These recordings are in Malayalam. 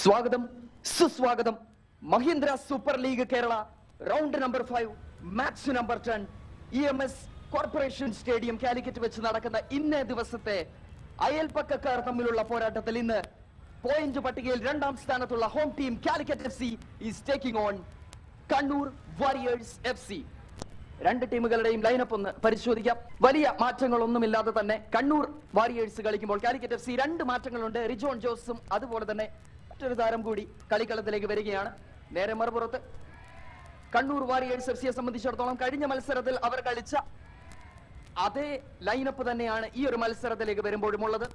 സ്വാഗതം സുസ്വാഗതം Mahindra super league Kerala round number 5 match number 10 EMS corporation stadium Calicut വെച്ച് നടക്കുന്ന ഇന്നേ ദിവസത്തെ അയൽപക്കക്കാർ തമ്മിലുള്ള പോരാട്ടത്തിൽ ഇന്ന് പോയിന്റ് പട്ടികയിൽ രണ്ടാം സ്ഥാനത്തുള്ള home team Calicut FC is taking on Kannur warriors FC. രണ്ട് ടീമുകളുടെയും ലൈനപ്പ് ഒന്ന് പരിശോധിക്കാം. വലിയ മാറ്റങ്ങളൊന്നുമില്ലാതെ തന്നെ കണ്ണൂർ വാരിയേഴ്സ് കളിക്കുമ്പോൾ കാലിക്കറ്റ് FC രണ്ട് മാറ്റങ്ങളുണ്ട്. റിജോൺ ജോസും അതുപോലെ തന്നെ മറ്റൊരു താരം കൂടി കളിക്കളത്തിലേക്ക് വരികയാണ്. നേരെ മറുപുറത്ത് കണ്ണൂർ വാരിയേഴ്സ് FCയെ സംബന്ധിച്ചിടത്തോളം കഴിഞ്ഞ മത്സരത്തിൽ അവർ കളിച്ച അതേ ലൈനപ്പ് തന്നെയാണ് ഈ ഒരു മത്സരത്തിലേക്ക് വരുമ്പോഴുമുള്ളത്.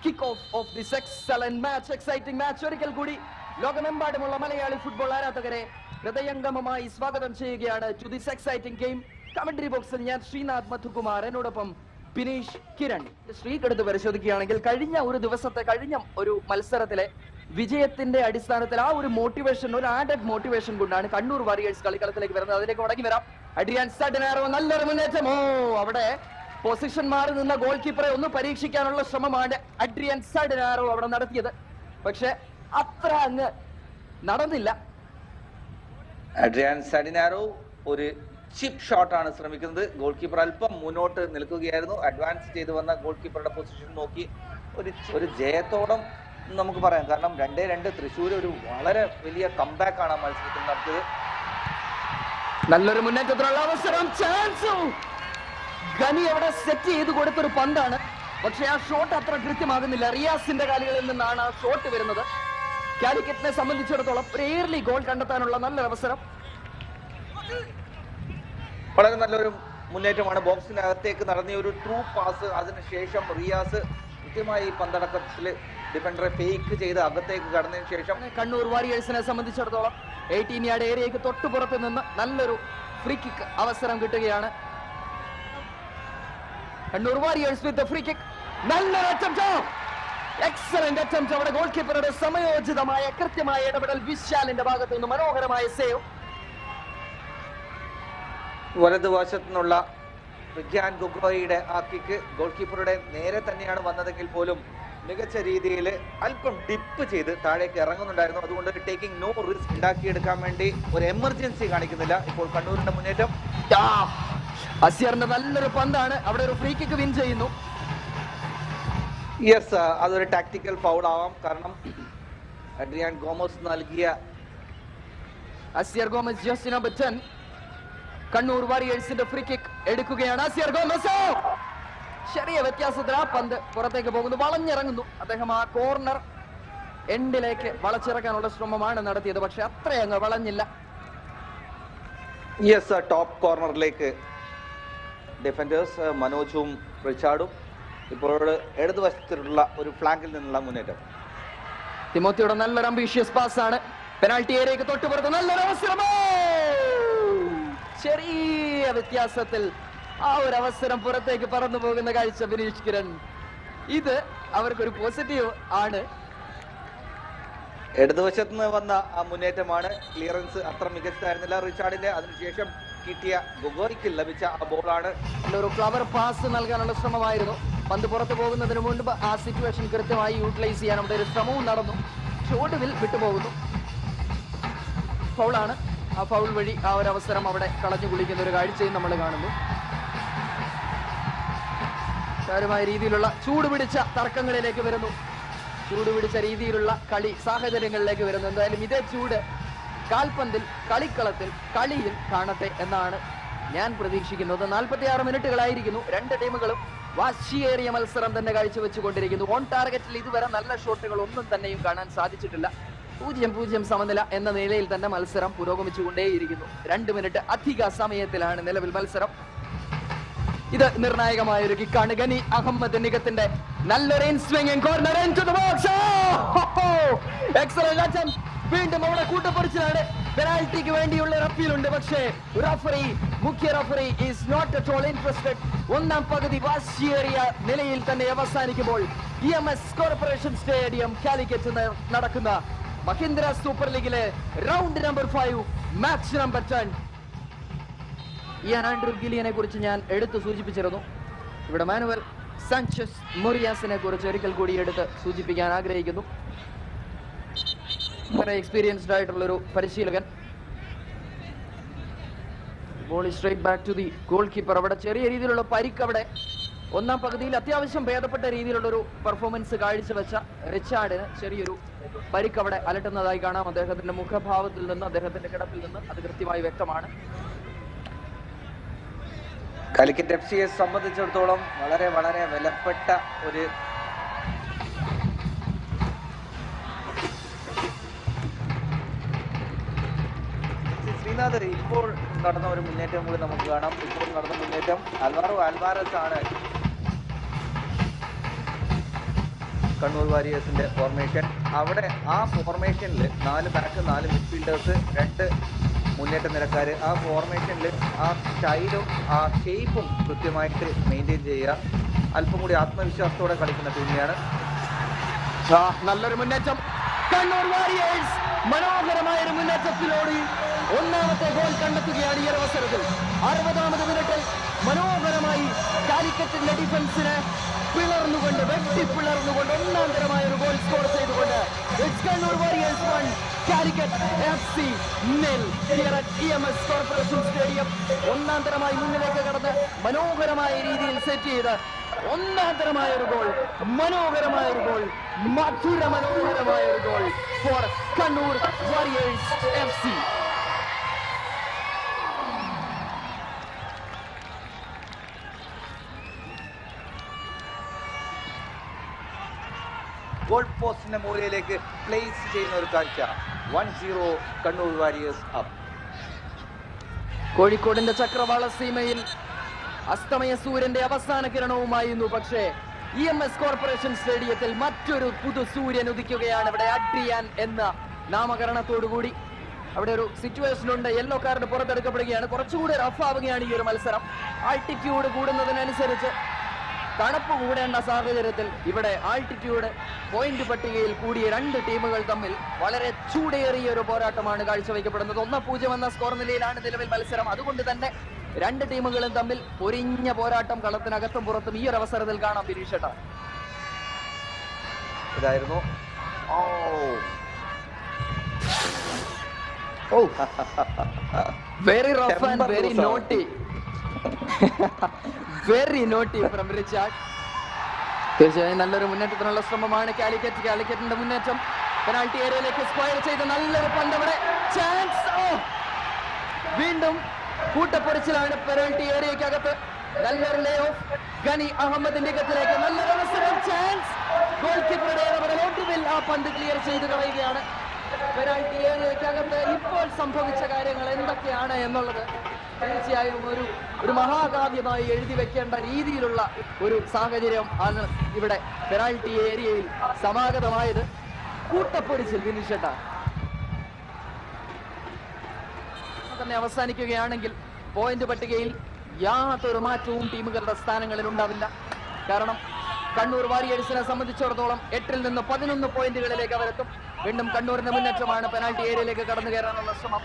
Kick off of this excellent match, exciting match ഒരിക്കൽ കൂടി ലോകമെമ്പാടുമുള്ള മലയാളി ഫുട്ബോൾ ആരാധകരെ ഹൃദയംഗമമായി സ്വാഗതം ചെയ്യുകയാണ് to this exciting game. Commentary ബോക്സിൽ ഞാൻ ശ്രീനാഥ് മധുകുമാർ, എന്നോടൊപ്പം ബിനീഷ് കിരൺ. സ്ട്രീക്ക് എടുത്ത് പരിശോധിക്കുകയാണെങ്കിൽ കഴിഞ്ഞ ഒരു മത്സരത്തിലെ വിജയത്തിന്റെ അടിസ്ഥാനത്തിൽ ആ ഒരു മോട്ടിവേഷൻ, ഒരു ആഡഡ് മോട്ടിവേഷൻ കൊണ്ടാണ് കണ്ണൂർ വാരിയേഴ്സ് കളിക്കളത്തിലേക്ക് വരുന്നത്. അതിലേക്ക് മടങ്ങി വരാം. അഡ്രിയാൻ സഡനാരോ നല്ലൊരു മുന്നേറ്റമോ, അവിടെ പൊസിഷൻ മാറി നിന്ന ഗോൾ കീപ്പറെ ഒന്ന് പരീക്ഷിക്കാനുള്ള ശ്രമമാണ് അഡ്രിയാൻ സഡനാരോ അവിടെ നടത്തിയത്. പക്ഷെ അത്ര അങ്ങ് നടന്നില്ല. അഡ്രിയാൻ സഡിനാരോ ഒരു ചിപ്പ് ഷോട്ട് ആണ് ശ്രമിക്കുന്നത്. ഗോൾ കീപ്പർ അല്പം മുന്നോട്ട് നിൽക്കുകയായിരുന്നു. അഡ്വാൻസ് ചെയ്ത് വന്ന ഗോൾ കീപ്പറുടെ പൊസിഷൻ നോക്കി ഒരു ജയത്തോളം നമുക്ക് പറയാം. കാരണം 2-2 തൃശ്ശൂർ ഒരു വളരെ വലിയ കംബാക്ക് ആണ് ആ മത്സരത്തിൽ നടത്തിയത്. നല്ലൊരു മുന്നേറ്റത്തിനുള്ള അവസരം, ചാൻസ്. ഗനി അവിടെ സെറ്റ് ചെയ്ത് കൊടുത്തൊരു പന്താണ്. പക്ഷെ ആ ഷോട്ട് അത്ര കൃത്യമാകുന്നില്ല. റിയാസിന്റെ കാലുകളിൽ നിന്നാണ് ആ ഷോട്ട് വരുന്നത്. കാലിക്കറ്റിനെ സംബന്ധിച്ചിടത്തോളം ഒരു എയർലി ഗോൾ കണ്ടെത്താനുള്ള നല്ലൊരു അവസരം. വളരെ നല്ലൊരു മുന്നേറ്റമാണ്. ബോക്സിനകത്തേക്ക് നടത്തിയ ഒരു ത്രൂ പാസ്, അതിനുശേഷം റിയാസ് കൃത്യമായി പന്തടക്കത്തിൽ ഡിഫൻഡറെ ഫേക്ക് ചെയ്ത് അകത്തേക്ക് കടന്നതിന് ശേഷം കണ്ണൂർ വാരിയേഴ്സിനെ സംബന്ധിച്ചിടത്തോളം 18 യാർഡ് ഏരിയയ്ക്ക് തൊട്ടുപുറത്ത് നിന്ന് നല്ലൊരു ഫ്രീ കിക്ക് അവസരം കിട്ടുകയാണ്. കണ്ണൂർ വാരിയേഴ്സ് വിത്ത് ഫ്രീ കിക്ക്. നല്ലൊരു അറ്റംപ്റ്റ്, എക്സലന്റ് അറ്റംപ്റ്റ്. അവിടെ ഗോൾ കീപ്പറുടെ സമയോചിതമായ കൃത്യമായ ഇടപെടൽ, വിശാലിന്റെ ഭാഗത്ത് നിന്ന് മനോഹരമായ സേവ്. വലതുവശത്തു നിന്നുള്ള വിജ്ഞാൻ ഗൊഗോയുടെ ആ കിക്ക് ഗോൾ കീപ്പറുടെ നേരെ തന്നെയാണ് വന്നതെങ്കിൽ പോലും മികച്ച രീതിയിൽ അല്പം ഡിപ്പ് ചെയ്ത് താഴേക്ക് ഇറങ്ങുന്നുണ്ടായിരുന്നു. അതുകൊണ്ട് ടേക്കിംഗ് നോ റിസ്ക് ഉണ്ടാക്കിയെടുക്കാൻ വേണ്ടി ഒരു എമർജൻസി കാണിക്കുന്നില്ല ഇപ്പോൾ കണ്ണൂരിന്റെ മുന്നേറ്റം. അസിയറിന്റെ നല്ലൊരു പന്താണ്, അവിടെ ഒരു ഫ്രീ കിക്ക് വിൻ ചെയ്യുന്നു. യെസ്, അതൊരു ടാക്ടിക്കൽ ഫൗൾ ആവാം. കാരണം അഡ്രിയാൻ ഗോമസ് നൽകിയ Asier Gomez just number 10 Kannur വാരിയേഴ്സിന്റെ ഫ്രീ കിക്ക് എടുക്കുകയാണ്. അസിയർ ഗോമസ് ചെറിയ വ്യത്യാസത്തിൽ ആ പന്ത് പുറത്തേക്ക് പോകുന്നു, വളഞ്ഞിറങ്ങുന്നു. അദ്ദേഹം ആ കോർണർ എൻഡിലേക്ക് വളച്ചിറക്കാനുള്ള ശ്രമമാണ് നടത്തിയത്. പക്ഷെ അത്രയങ്ങ് വളഞ്ഞില്ല. യെസ്, ടോപ്പ് കോർണറിലേക്ക് ഡിഫൻഡേഴ്സ് മനോജും റിച്ചാർഡും ഇപ്പോൾ ഇടതുവശത്തിലുള്ള ഒരു ഫ്ലാങ്കിൽ നിന്നുള്ള മുന്നേറ്റം. തിമോത്തിയുടെ നല്ലൊരു അംബീഷ്യസ് പാസ് ആണ്. പെനാൽറ്റി ഏരിയയ്ക്ക് തൊട്ടുപുറത്ത് നല്ലൊരു അവസരമോ, ചെറിയ വ്യത്യാസത്തിൽ ആ ഒരു അവസരം പുറത്തേക്ക് പറന്നു പോകുന്ന കാഴ്ച ബിനീഷ് കിരൺ. ഇത് അവർക്കൊരു പോസിറ്റീവ് ആണ്. ഇടതുവശത്ത് നിന്ന് വന്ന ആ മുന്നേറ്റമാണ്. ക്ലിയറൻസ് അത്ര മികച്ചതായിരുന്നില്ല റിച്ചാർഡിന്റെ. അതിനുശേഷം കിട്ടിയ ഗൊഗോയ്ക്ക് ലഭിച്ച ആ ബോളാണ്. ഒരു ക്ലവർ പാസ് നൽകാനുള്ള ശ്രമമായിരുന്നു. പന്ത് പുറത്തു പോകുന്നതിന് മുൻപ് ആ സിറ്റുവേഷൻ കൃത്യമായി യൂട്ടിലൈസ് ചെയ്യാൻ അവിടെ ഒരു ശ്രമവും നടന്നു. ഒടുവിൽ വിട്ടുപോകുന്നു. ഫൗളാണ്. ആ ഫൗൾ വഴി ആ ഒരു അവസരം അവിടെ കളഞ്ഞു കുളിക്കുന്ന ഒരു കാഴ്ചയും നമ്മൾ കാണുന്നു. കാര്യമായ രീതിയിലുള്ള ചൂടുപിടിച്ച തർക്കങ്ങളിലേക്ക് വരുന്നു. ചൂടുപിടിച്ച രീതിയിലുള്ള കളി സാഹചര്യങ്ങളിലേക്ക് വരുന്നു. എന്തായാലും ഇതേ ചൂട് കാൽപന്തിൽ, കളിക്കളത്തിൽ, കളിയിൽ കാണട്ടെ എന്നാണ് ഞാൻ പ്രതീക്ഷിക്കുന്നത്. 46 മിനിറ്റുകളായിരിക്കുന്നു. രണ്ട് ടീമുകളും വാശിയേറിയ മത്സരം തന്നെ കാഴ്ചവെച്ചുകൊണ്ടിരിക്കുന്നു. ഓൺ ടാർഗറ്റിൽ ഇതുവരെ നല്ല ഷോട്ടുകൾ ഒന്നും തന്നെയും കാണാൻ സാധിച്ചിട്ടില്ല. 0-0 സമനില എന്ന നിലയിൽ തന്നെ മത്സരം പുരോഗമിച്ചുകൊണ്ടേയിരിക്കുന്നു. 2 മിനിറ്റ് അധിക സമയത്തിലാണ് നിലവിൽ മത്സരം. ഇത് നിർണായകമായ ഒരു കിക്കാണ്. ഗനി അഹമ്മദ് നിഗത്തിന്റെ നല്ലൊരു inswinging corner into the box. Excellent attempt. വീണ്ടും അവിടെ കൂട്ടപ്പറിച്ചിലാണ്. പെനാൽറ്റിക്ക് വേണ്ടിയുള്ള അപ്പീലുണ്ട്. പക്ഷേ മുഖ്യ referee is not at all interested. ഒന്നാം പകുതി വാശിയേറിയ നിലയിൽ തന്നെ അവസാനിക്കുമ്പോൾ EMS കോർപ്പറേഷൻ സ്റ്റേഡിയം കാലിക്കറ്റ് നടക്കുന്ന മഹീന്ദ്ര സൂപ്പർ ലീഗിലെ round number 5 match number 10. Ian Andrew ഗിലിയനെ കുറിച്ച് ഞാൻ എടുത്തു സൂചിപ്പിച്ചിരുന്നു. ഇവിടെ മാനുവൽ സാnchez മൊറിയാസിനെ കുറിച്ച് ഒരിക്കൽ കൂടി എടുത്ത് സൂചിപ്പിക്കാൻ ആഗ്രഹിക്കുന്നു. വളരെ എക്സ്പീരിയൻസ്ഡ് ആയിട്ടുള്ള ഒരു പരിശീലകൻ. Ball straight back to the goalkeeper. അവിടെ ചെറിയ രീതിയിലുള്ള പരിക്ക് അവിടെ ഒന്നാം പകുതിയിൽ അത്യാവശ്യം ഭേദപ്പെട്ട രീതിയിലുള്ള ഒരു പെർഫോമൻസ് കാഴ്ചവെച്ച റിച്ചാർഡിന് ചെറിയൊരു പരിക്ക് അവിടെ അലട്ടുന്നതായി കാണാം. അദ്ദേഹത്തിന്റെ മുഖഭാവത്തിൽ നിന്ന്, അദ്ദേഹത്തിന്റെ കിടപ്പിൽ നിന്ന് അത് കൃത്യമായി വ്യക്തമാണ്. കാലിക്കറ്റ് എഫ്സിയെ സംബന്ധിച്ചിടത്തോളം വളരെ വളരെ വിലപ്പെട്ട ഒരു ശ്രീനാഥ്, ഇപ്പോൾ നടന്ന ഒരു മുന്നേറ്റം കൂടി നമുക്ക് കാണാം. ഇപ്പോൾ നടന്ന മുന്നേറ്റം അൽവാറോ ആൽവാരസ് ആണ് കണ്ണൂർ വാരിയേഴ്സിന്റെ ഫോർമേഷൻ. അവിടെ ആ ഫോർമേഷനിൽ 4 ബാക്ക് 4 മിഡ്ഫീൽഡേഴ്സ് 2 മുന്നേറ്റ നിരക്കാര്. ആ ഫോർമേഷനിൽ ആ സ്റ്റൈലും ആ ഷേപ്പും കൃത്യമായിട്ട് മെയിൻറ്റെയിൻ ചെയ്യുക. അല്പം കൂടി ആത്മവിശ്വാസത്തോടെ കളിക്കുന്ന ടീമിനെയാണ്. നല്ലൊരു മുന്നേറ്റം കണ്ണൂർ വാരിയേഴ്സ്. മനോഹരമായ ഒരു മുന്നേറ്റത്തിലൂടെ ഒന്നാമത്തെ ഗോൾ കണ്ടെത്തുകയാണ് ഈ അവസരത്തിൽ. 60ാമത് മിനിറ്റിൽ മനോഹരമായി കാലിക്കറ്റിന്റെ ഡിഫൻസിനെ പിളർന്നുകൊണ്ട്, വെട്ടിപ്പിളർന്നുകൊണ്ട് ഒന്നാം തരമായ ഒരു ഗോൾ സ്കോർ ചെയ്തുകൊണ്ട് Kannur warriors 1 Calicut FC 0 here at EMS corporation stadium. ഒന്നാം തരമായി മുന്നിലേക്ക് കടന്ന് മനോഹരമായ രീതിയിൽ സെറ്റ് ചെയ്ത് ഒന്നാം തരമായ ഒരു ഗോൾ, മനോഹരമായ ഒരു ഗോൾ, മനോഹരമായ ഒരു goal for Kannur warriors FC. Goal പോസ്റ്റിന്റെ മൂലയിലേക്ക് പ്ലേസ് ചെയ്യുന്ന ഒരു കാഴ്ച. 1-0 കണ്ണൂർ വാരിയേഴ്സ് അപ്പ്. കോഴിക്കോടിന്റെ ചക്രവാള സീമയിൽ അസ്തമയ സൂര്യന്റെ അവസാന കിരണവുമായിരുന്നു. പക്ഷേ EMS കോർപ്പറേഷൻ സ്റ്റേഡിയത്തിൽ മറ്റൊരു പുതു സൂര്യൻ ഉദിക്കുകയാണ്. ഇവിടെ അഡ്രിയാൻ എന്ന നാമകരണത്തോടുകൂടി അവിടെ ഒരു സിറ്റുവേഷൻ ഉണ്ട്. യെല്ലോ കാർഡ് പുറത്തെടുക്കപ്പെടുകയാണ്. കുറച്ചുകൂടി റഫ് ആവുകയാണ് ഈ ഒരു മത്സരം. ആൾട്ടിറ്റ്യൂഡ് കൂടുന്നതിനനുസരിച്ച്, തണുപ്പ് കൂടേണ്ട സാഹചര്യത്തിൽ ഇവിടെ ആൾട്ടിറ്റ്യൂഡ് പോയിന്റ് പട്ടികയിൽ കൂടിയ 2 ടീമുകൾ തമ്മിൽ വളരെ ചൂടേറിയ ഒരു പോരാട്ടമാണ് കാഴ്ചവെക്കപ്പെടുന്നത്. 1-0 എന്ന സ്കോർ നിലയിലാണ് നിലവിൽ മത്സരം. അതുകൊണ്ട് തന്നെ 2 ടീമുകളും തമ്മിൽ പൊരിഞ്ഞ പോരാട്ടം കളത്തിനകത്തും പുറത്തും ഈ ഒരു അവസരത്തിൽ കാണാം. ബിനീഷേട്ട, ഇതായിരുന്നു very rough and very naughty, very naughty from Richard. തീർച്ചയായും നല്ലൊരു മുന്നേറ്റത്തിനുള്ള ശ്രമമാണ് കാലിക്കറ്റിന്റെ മുന്നേറ്റം. പെനാൾട്ടി ഏരിയയിലേക്ക് സ്ക്വയർ ചെയ്ത് നല്ലൊരു പന്ത്. അവിടെ ചാൻസ്, വീണ്ടും കൂട്ടപ്പൊരിച്ചിലാണ് പെനാൾട്ടി ഏരിയക്കകത്ത്. നല്ലൊരു ലേ ഓഫ് ഗനി അഹമ്മദിന്റെ കത്തിലേക്ക് നല്ലൊരു അവസരം, ചാൻസ്. ഗോൾ കീപ്പറുടെ ഒടുവിൽ ആ പന്ത് ക്ലിയർ ചെയ്ത് കളയുകയാണ്. പെനാൾട്ടി ഏരിയക്കകത്ത് ഇപ്പോൾ സംഭവിച്ച കാര്യങ്ങൾ എന്തൊക്കെയാണ് എന്നുള്ളത് തീർച്ചയായും ഒരു മഹാകാവ്യമായി എഴുതി വെക്കേണ്ട രീതിയിലുള്ള ഒരു സാഹചര്യം ആണ് ഇവിടെ പെനാൾട്ടി ഏരിയയിൽ സമാഗതമായത്. കൂട്ടപ്പൊരിച്ചിൽ ഫിനിഷട്ട തന്നെ അവസാനിക്കുകയാണെങ്കിൽ പോയിന്റ് പട്ടികയിൽ യാതൊരു മാറ്റവും ടീമുകളുടെ സ്ഥാനങ്ങളിൽ ഉണ്ടാവില്ല. കാരണം കണ്ണൂർ വാരിയേഴ്സിനെ സംബന്ധിച്ചിടത്തോളം 8ൽ നിന്ന് 11 പോയിന്റുകളിലേക്ക് അവരെത്തും. വീണ്ടും കണ്ണൂരിന്റെ മുന്നേറ്റമാണ്. പെനാൾട്ടി ഏരിയയിലേക്ക് കടന്നു കയറാനുള്ള ശ്രമം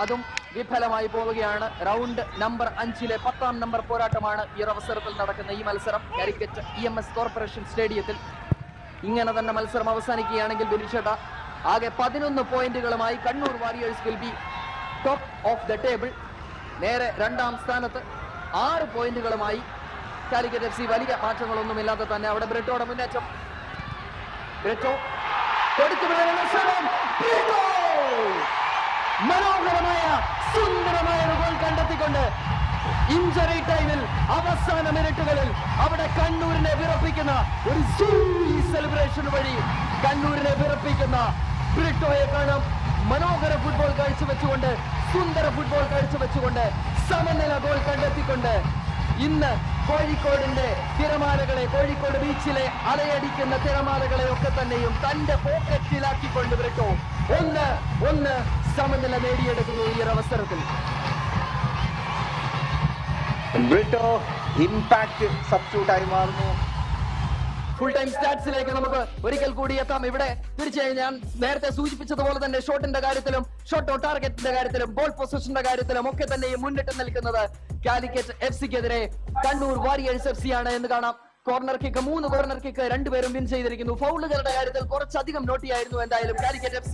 അതും വിഫലമായി പോവുകയാണ്. റൗണ്ട് നമ്പർ 5-ലെ 10ാം നമ്പർ പോരാട്ടമാണ് ഈ ഒരു അവസരത്തിൽ നടക്കുന്ന ഈ മത്സരം കാലിക്കറ്റ് EMS കോർപ്പറേഷൻ സ്റ്റേഡിയത്തിൽ. ഇങ്ങനെ തന്നെ മത്സരം അവസാനിക്കുകയാണെങ്കിൽ ബിനിഷേട്ട ആകെ 11 പോയിന്റുകളുമായി Kannur Warriors will be top of the table. നേരെ 2ാം സ്ഥാനത്ത് 6 പോയിന്റുകളുമായി കാലിക്കറ്റ് FC. വലിയ മാറ്റങ്ങളൊന്നുമില്ലാതെ തന്നെ അവിടെ ബ്രിട്ടോയുടെ മുന്നേറ്റം. ബ്രിട്ടോ മനോഹരമായ സുന്ദരമായ ഒരു ഗോൾ കണ്ടെത്തിക്കൊണ്ട് ഇഞ്ചറി ടൈമിൽ അവസാന മിനിറ്റുകളിൽ അവിടെ കണ്ണൂരിനെ വിറപ്പിക്കുന്ന ഒരു സെലിബ്രേഷൻ വഴി കണ്ണൂരിനെ വിറപ്പിക്കുന്ന ബ്രിട്ടോയെ കാണാം. മനോഹര ഫുട്ബോൾ കാഴ്ചവെച്ചുകൊണ്ട്, സുന്ദര ഫുട്ബോൾ കാഴ്ചവെച്ചുകൊണ്ട് സമനില ഗോൾ കണ്ടെത്തിക്കൊണ്ട് ഇന്ന് കോഴിക്കോടിന്റെ തിരമാലകളെ, കോഴിക്കോട് ബീച്ചിലെ അലയടിക്കുന്ന തിരമാലകളെ ഒക്കെ തന്നെയും തന്റെ പോക്കറ്റിലാക്കിക്കൊണ്ട് ബ്രിട്ടോ 1-1 സമനില നേടിയെടുക്കുന്നു ഈ ഒരു അവസരത്തിൽ. ബ്രിട്ടോ ഇമ്പാക്ട് സബ്സ്റ്റിറ്റ്യൂട്ടായി മാറുന്നു. ഫുൾ ടൈം സ്റ്റാറ്റ്സിലേക്ക് നമുക്ക് ഒരിക്കൽ കൂടി എത്താം. ഇവിടെ തീർച്ചയായും ഞാൻ നേരത്തെ സൂചിപ്പിച്ചതുപോലെ തന്നെ ഷോട്ടിന്റെ കാര്യത്തിലും, ഷോട്ട് ഓൺ ടാർഗറ്റിന്റെ കാര്യത്തിലും, ബോൾ പൊസിഷന്റെ കാര്യത്തിലും ഒക്കെ തന്നെയും മുന്നിട്ട് നിൽക്കുന്നത് കാലിക്കറ്റ് FC-ക്കെതിരെ കണ്ണൂർ വാരിയേഴ്സ് FC ആണ് എന്ന് കാണാം. കോർണർ കിക്ക് 3 കോർണർ കിക്ക് രണ്ടുപേരും വിൻ ചെയ്തിരിക്കുന്നു. ഫൗളുകളുടെ കാര്യത്തിൽ കുറച്ചധികം നോട്ടിയായിരുന്നു എന്തായാലും കാലിക്കറ്റ് FC.